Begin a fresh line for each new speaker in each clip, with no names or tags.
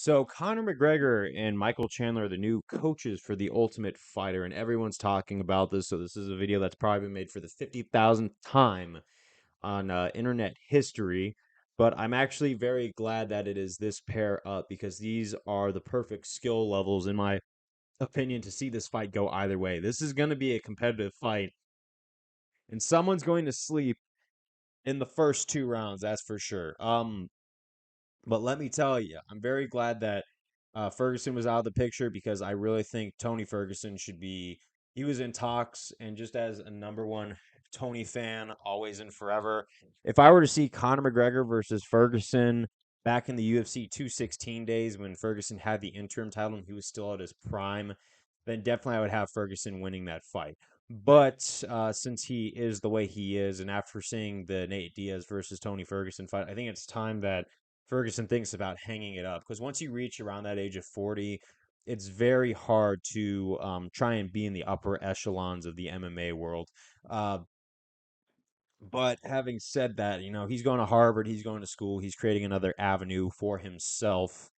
So Conor McGregor and Michael Chandler are the new coaches for the Ultimate Fighter, and everyone's talking about this. So this is a video that's probably been made for the 50,000th time on internet history. But I'm actually very glad that it is this pair up because these are the perfect skill levels, in my opinion, to see this fight go either way. This is going to be a competitive fight, and someone's going to sleep in the first two rounds. That's for sure. But let me tell you, I'm very glad that Ferguson was out of the picture because I really think Tony Ferguson should be. He was in talks, and just as a number one Tony fan, always and forever. If I were to see Conor McGregor versus Ferguson back in the UFC 216 days when Ferguson had the interim title and he was still at his prime, then definitely I would have Ferguson winning that fight. But since he is the way he is, and after seeing the Nate Diaz versus Tony Ferguson fight, I think it's time that Ferguson thinks about hanging it up because once you reach around that age of 40, it's very hard to try and be in the upper echelons of the MMA world. Uh, but having said that, he's going to Harvard, he's going to school, he's creating another avenue for himself.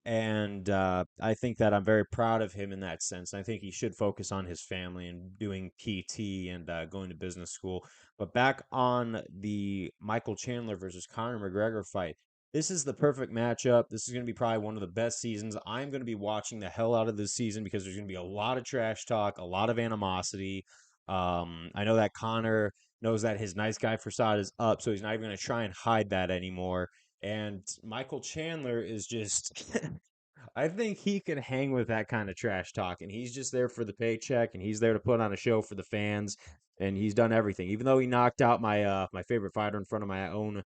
And I think that I'm very proud of him in that sense. I think he should focus on his family and doing PT and going to business school. But back on the Michael Chandler versus Conor McGregor fight, this is the perfect matchup. This is going to be probably one of the best seasons. I'm going to be watching the hell out of this season because there's going to be a lot of trash talk, a lot of animosity. I know that Conor knows that his nice guy facade is up, so he's not even going to try and hide that anymore. And Michael Chandler is just I think he can hang with that kind of trash talk, and he's just there for the paycheck, and he's there to put on a show for the fans, and he's done everything. Even though he knocked out my favorite fighter in front of my own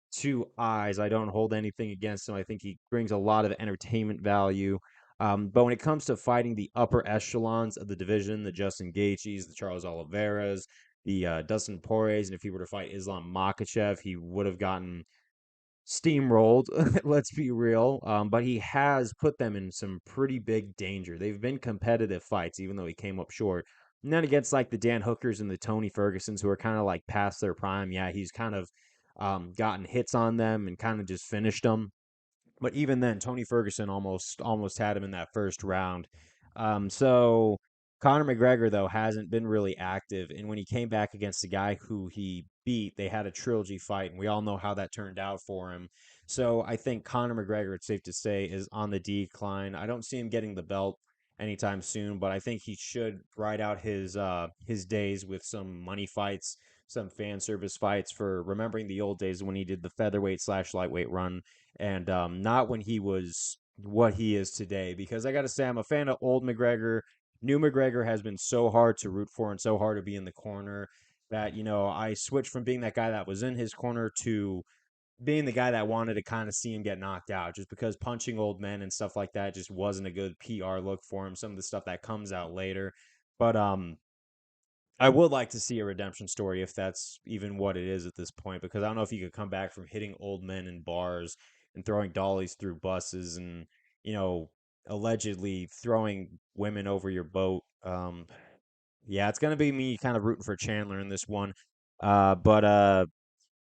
two eyes, I don't hold anything against him. I think he brings a lot of entertainment value. But when it comes to fighting the upper echelons of the division, the Justin Gaethjes, the Charles Oliveira's, the Dustin Poiriers, and if he were to fight Islam Makhachev, he would have gotten steamrolled. Let's be real. But he has put them in some pretty big danger. They've been competitive fights, even though he came up short. And then against like the Dan Hookers and the Tony Fergusons, who are kind of like past their prime, yeah, he's kind of gotten hits on them and kind of just finished them. But even then, Tony Ferguson almost had him in that first round. So Conor McGregor though hasn't been really active, and when he came back against the guy who he beat, they had a trilogy fight, and we all know how that turned out for him. So I think Conor McGregor, it's safe to say, is on the decline. I don't see him getting the belt anytime soon, but I think he should ride out his days with some money fights, some fan service fights for remembering the old days when he did the featherweight slash lightweight run and not when he was what he is today. Because I got to say, I'm a fan of old McGregor. New McGregor has been so hard to root for and so hard to be in the corner that, I switched from being that guy that was in his corner to being the guy that wanted to kind of see him get knocked out just because punching old men and stuff like that just wasn't a good PR look for him. Some of the stuff that comes out later. But I would like to see a redemption story if that's even what it is at this point, because I don't know if you could come back from hitting old men in bars and throwing dollies through buses and, you know, allegedly throwing women over your boat. Yeah, it's gonna be me kind of rooting for Chandler in this one. Uh, but uh,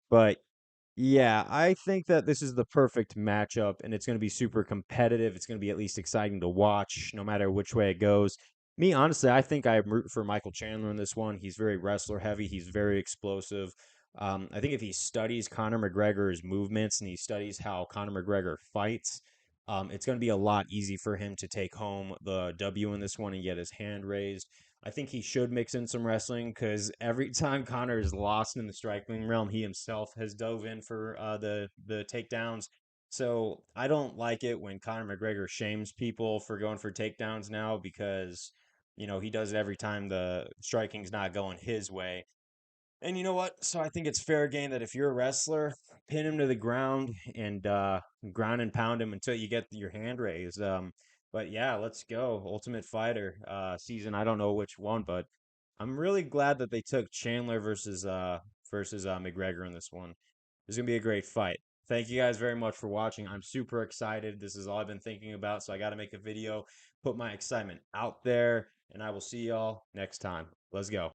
but yeah, I think that this is the perfect matchup, and it's going to be super competitive. It's going to be at least exciting to watch, no matter which way it goes. Me, honestly, I think I'm rooting for Michael Chandler in this one. He's very wrestler heavy. He's very explosive. I think if he studies Conor McGregor's movements and he studies how Conor McGregor fights, it's going to be a lot easy for him to take home the W in this one and get his hand raised. I think he should mix in some wrestling because every time Connor is lost in the striking realm, he himself has dove in for the takedowns. So I don't like it when Conor McGregor shames people for going for takedowns now because he does it every time the striking's not going his way. And you know what? So I think it's fair game that if you're a wrestler, pin him to the ground and ground and pound him until you get your hand raised. But yeah, let's go. Ultimate Fighter season. I don't know which one, but I'm really glad that they took Chandler versus McGregor in this one. This is gonna be a great fight. Thank you guys very much for watching. I'm super excited. This is all I've been thinking about, so I got to make a video, put my excitement out there, and I will see y'all next time. Let's go.